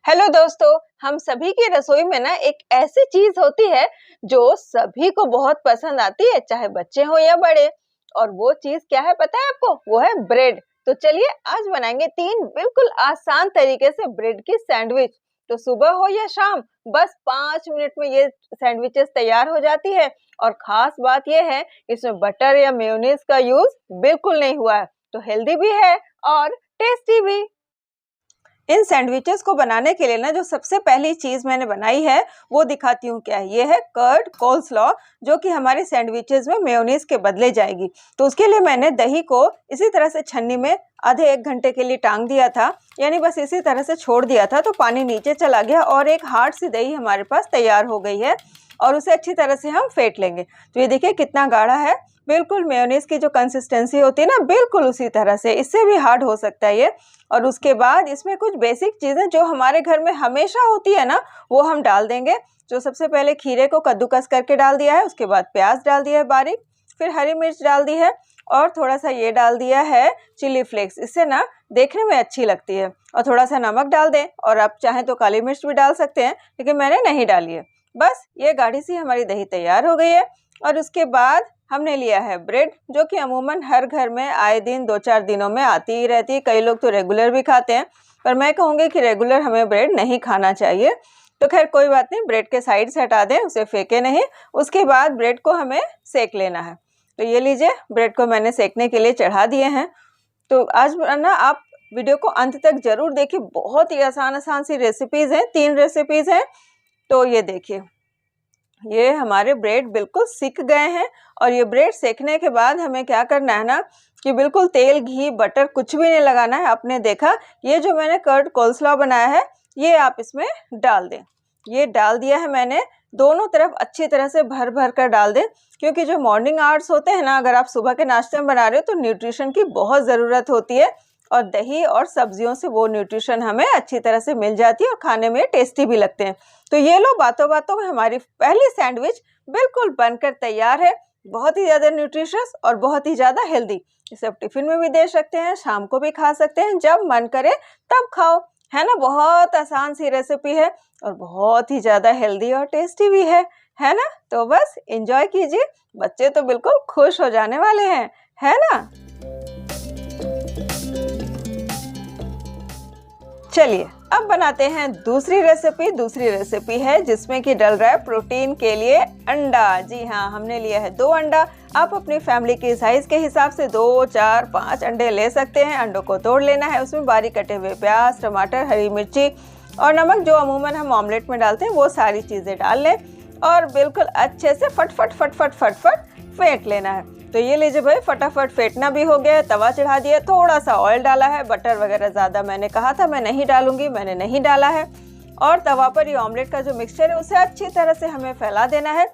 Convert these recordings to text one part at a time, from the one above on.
Hello दोस्तों। हम सभी की रसोई में ना एक ऐसी चीज होती है जो सभी को बहुत पसंद आती है, चाहे बच्चे हो या बड़े। और वो चीज क्या है पता है आपको? वो है ब्रेड। तो चलिए आज बनाएंगे 3 बिल्कुल आसान तरीके से ब्रेड की सैंडविच। तो सुबह हो या शाम, बस 5 मिनट में ये सैंडविचेस तैयार हो जाती है। और खास बात ये है, इसमें बटर या मेयोनीज का यूज बिल्कुल नहीं हुआ है। तो हेल्दी भी है और टेस्टी भी। इन सैंडविचेस को बनाने के लिए ना जो सबसे पहली चीज मैंने बनाई है वो दिखाती हूँ क्या है। ये है कर्ड कोल्स्लॉ, जो कि हमारे सैंडविचेस में मेयोनीज के बदले जाएगी। तो उसके लिए मैंने दही को इसी तरह से छन्नी में आधे 1 घंटे के लिए टांग दिया था, यानी बस इसी तरह से छोड़ दिया था तो पानी नीचे चला गया और एक हार्ड सी दही हमारे पास तैयार हो गई है। और उसे अच्छी तरह से हम फेंट लेंगे। तो ये देखिए कितना गाढ़ा है, बिल्कुल मेयोनीज की जो कंसिस्टेंसी होती है ना, बिल्कुल उसी तरह से, इससे भी हार्ड हो सकता है ये। और उसके बाद इसमें कुछ बेसिक चीज़ें जो हमारे घर में हमेशा होती है ना, वो हम डाल देंगे। जो सबसे पहले खीरे को कद्दूकस करके डाल दिया है, उसके बाद प्याज डाल दिया है बारीक, फिर हरी मिर्च डाल दी है और थोड़ा सा ये डाल दिया है चिली फ्लेक्स, इससे ना देखने में अच्छी लगती है। और थोड़ा सा नमक डाल दें, और आप चाहें तो काली मिर्च भी डाल सकते हैं, लेकिन मैंने नहीं डाली है। बस ये गाढ़ी सी हमारी दही तैयार हो गई है। और उसके बाद हमने लिया है ब्रेड, जो कि अमूमन हर घर में आए दिन 2-4 दिनों में आती ही रहती है। कई लोग तो रेगुलर भी खाते हैं, पर मैं कहूँगी कि रेगुलर हमें ब्रेड नहीं खाना चाहिए। तो खैर कोई बात नहीं, ब्रेड के साइड से हटा दें, उसे फेंके नहीं। उसके बाद ब्रेड को हमें सेक लेना है। तो ये लीजिए, ब्रेड को मैंने सेकने के लिए चढ़ा दिए हैं। तो आज ना आप वीडियो को अंत तक जरूर देखिए, बहुत ही आसान आसान सी रेसिपीज़ हैं, 3 रेसिपीज़ हैं। तो ये देखिए, ये हमारे ब्रेड बिल्कुल सिक गए हैं। और ये ब्रेड सेकने के बाद हमें क्या करना है ना, कि बिल्कुल तेल घी बटर कुछ भी नहीं लगाना है। आपने देखा, ये जो मैंने कर्ड कोल्स्लॉ बनाया है, ये आप इसमें डाल दें। ये डाल दिया है मैंने, दोनों तरफ अच्छी तरह से भर भर कर डाल दें। क्योंकि जो मॉर्निंग आवर्स होते हैं ना, अगर आप सुबह के नाश्ते में बना रहे हो तो न्यूट्रिशन की बहुत ज़रूरत होती है। और दही और सब्जियों से वो न्यूट्रिशन हमें अच्छी तरह से मिल जाती है और खाने में टेस्टी भी लगते हैं। तो ये लो, बातों बातों में हमारी पहली सैंडविच बिल्कुल बनकर तैयार है। बहुत ही ज़्यादा न्यूट्रिशियस और बहुत ही ज़्यादा हेल्दी। इसे आप टिफिन में भी दे सकते हैं, शाम को भी खा सकते हैं, जब मन करे तब खाओ। है ना, बहुत आसान सी रेसिपी है और बहुत ही ज़्यादा हेल्दी और टेस्टी भी है ना। तो बस एंजॉय कीजिए, बच्चे तो बिल्कुल खुश हो जाने वाले हैं, है ना। चलिए अब बनाते हैं दूसरी रेसिपी है जिसमें कि डल रहा है प्रोटीन के लिए अंडा। जी हाँ, हमने लिया है 2 अंडा। आप अपनी फैमिली के साइज के हिसाब से 2, 4, 5 अंडे ले सकते हैं। अंडों को तोड़ लेना है, उसमें बारीक कटे हुए प्याज, टमाटर, हरी मिर्ची और नमक, जो अमूमन हम ऑमलेट में डालते हैं, वो सारी चीज़ें डाल लें और बिल्कुल अच्छे से फट फेंट लेना है। तो ये लीजिए भाई, फटाफट फेंटना भी हो गया। तवा चढ़ा दिया, थोड़ा सा ऑयल डाला है, बटर वगैरह ज़्यादा मैंने कहा था मैं नहीं डालूंगी, मैंने नहीं डाला है। और तवा पर ये ऑमलेट का जो मिक्सचर है उसे अच्छी तरह से हमें फैला देना है।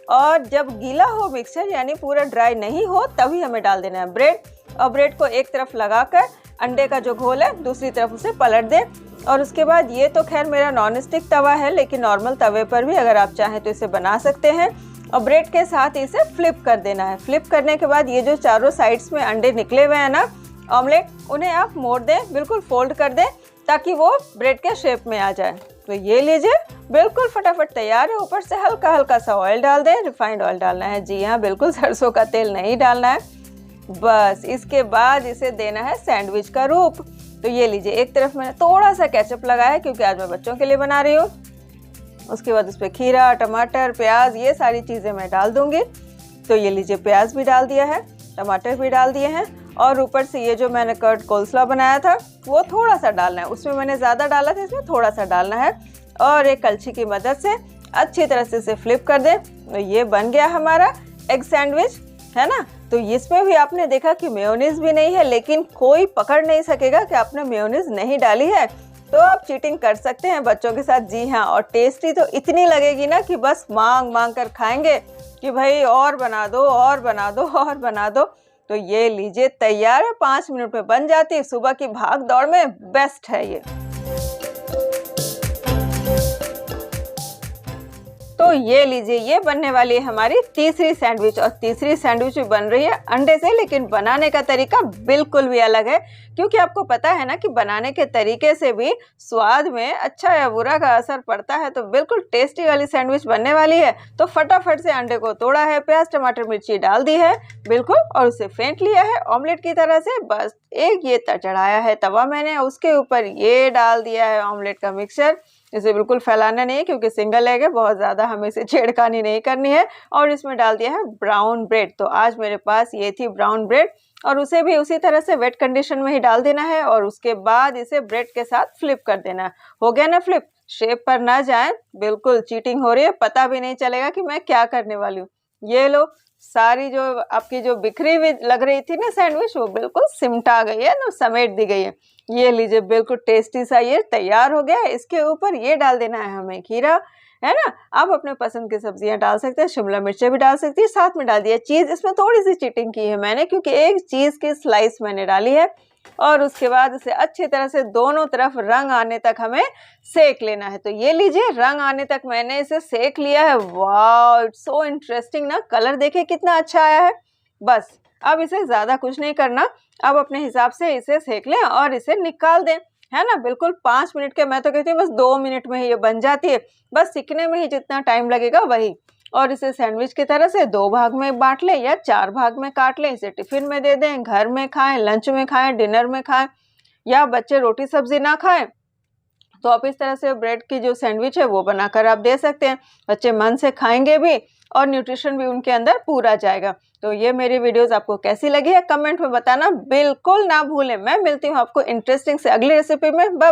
और जब गीला हो मिक्सचर, यानी पूरा ड्राई नहीं हो, तभी हमें डाल देना है ब्रेड। और ब्रेड को एक तरफ लगाकर अंडे का जो घोल है दूसरी तरफ उसे पलट दें। और उसके बाद, ये तो खैर मेरा नॉन स्टिक तवा है, लेकिन नॉर्मल तवे पर भी अगर आप चाहें तो इसे बना सकते हैं। और ब्रेड के साथ इसे फ्लिप कर देना है। फ्लिप करने के बाद ये जो चारों साइड्स में अंडे निकले हुए हैं ना ऑमलेट, उन्हें आप मोड़ दें, बिल्कुल फोल्ड कर दें, ताकि वो ब्रेड के शेप में आ जाए। तो ये लीजिए, बिल्कुल फटाफट तैयार है। ऊपर से हल्का हल्का सा ऑयल डाल दें, रिफाइंड ऑयल डालना है। जी हाँ, बिल्कुल सरसों का तेल नहीं डालना है। बस इसके बाद इसे देना है सैंडविच का रूप। तो ये लीजिए, एक तरफ मैंने थोड़ा सा केचप लगाया है क्योंकि आज मैं बच्चों के लिए बना रही हूँ। उसके बाद उस पर खीरा, टमाटर, प्याज, ये सारी चीज़ें मैं डाल दूंगी। तो ये लीजिए, प्याज भी डाल दिया है, टमाटर भी डाल दिए हैं। और ऊपर से ये जो मैंने कर्ड कोल्स्लॉ बनाया था वो थोड़ा सा डालना है। उसमें मैंने ज़्यादा डाला था, इसमें थोड़ा सा डालना है। और एक कलछी की मदद से अच्छी तरह से इसे फ्लिप कर दें। तो ये बन गया हमारा एग सैंडविच, है ना। तो इसमें भी आपने देखा कि मेयोनीज भी नहीं है, लेकिन कोई पकड़ नहीं सकेगा कि आपने मेयोनीज नहीं डाली है। तो आप चीटिंग कर सकते हैं बच्चों के साथ। जी हाँ, और टेस्टी तो इतनी लगेगी ना कि बस मांग मांग कर खाएंगे कि भाई और बना दो, और बना दो, और बना दो। तो ये लीजिए, तैयार है, 5 मिनट में बन जाती है। सुबह की भाग दौड़ में बेस्ट है ये। तो तो ये लीजिए, ये बनने वाली है हमारी तीसरी सैंडविच, और तीसरी सैंडविच भी बन रही है अंडे से, लेकिन बनाने का तरीका बिल्कुल भी अलग है, क्योंकि आपको पता है ना कि बनाने के तरीके से भी स्वाद में अच्छा या बुरा का असर पड़ता है। तो बिल्कुल टेस्टी वाली सैंडविच बनने वाली है। तो फटाफट से अंडे को तोड़ा है, प्याज टमाटर मिर्ची डाल दी है बिल्कुल, और उसे फेंट लिया है ऑमलेट की तरह से। बस एक ये चढ़ाया है तवा मैंने, उसके ऊपर ये डाल दिया है ऑमलेट का मिक्सचर। इसे बिल्कुल फैलाना नहीं है क्योंकि सिंगल एग है, बहुत ज़्यादा हमें इसे छेड़खानी नहीं करनी है। और इसमें डाल दिया है ब्राउन ब्रेड। तो आज मेरे पास ये थी ब्राउन ब्रेड, और उसे भी उसी तरह से वेट कंडीशन में ही डाल देना है, और उसके बाद इसे ब्रेड के साथ फ्लिप कर देना है। हो गया ना फ्लिप, शेप पर ना जाए, बिल्कुल चीटिंग हो रही है, पता भी नहीं चलेगा कि मैं क्या करने वाली हूँ। ये लो, सारी जो आपकी जो बिखरी हुई लग रही थी ना सैंडविच, वो बिल्कुल सिमटा गई है ना, समेट दी गई है। ये लीजिए, बिल्कुल टेस्टी सा ये तैयार हो गया है। इसके ऊपर ये डाल देना है हमें खीरा, है ना। आप अपने पसंद की सब्जियां डाल सकते हैं, शिमला मिर्चें भी डाल सकती है, साथ में डाल दिया चीज़। इसमें थोड़ी सी चीटिंग की है मैंने, क्योंकि एक चीज़ की स्लाइस मैंने डाली है, और उसके बाद इसे अच्छी तरह से दोनों तरफ रंग आने तक हमें सेक लेना है। तो ये लीजिए, रंग आने तक मैंने इसे सेक लिया है। वाह, इट्स सो इंटरेस्टिंग ना, कलर देखिए कितना अच्छा आया है। बस अब इसे ज़्यादा कुछ नहीं करना, अब अपने हिसाब से इसे सेक लें और इसे निकाल दें, है ना। बिल्कुल 5 मिनट के, मैं तो कहती हूँ बस 2 मिनट में ही ये बन जाती है। बस सीखने में ही जितना टाइम लगेगा वही। और इसे सैंडविच की तरह से 2 भाग में बांट लें या 4 भाग में काट लें। इसे टिफिन में दे दें, घर में खाएं, लंच में खाएं, डिनर में खाएं, या बच्चे रोटी सब्जी ना खाएं तो आप इस तरह से ब्रेड की जो सैंडविच है वो बनाकर आप दे सकते हैं। बच्चे मन से खाएंगे भी, और न्यूट्रिशन भी उनके अंदर पूरा जाएगा। तो ये मेरी वीडियोस आपको कैसी लगी है कमेंट में बताना बिल्कुल ना भूलें। मैं मिलती हूँ आपको इंटरेस्टिंग से अगली रेसिपी में।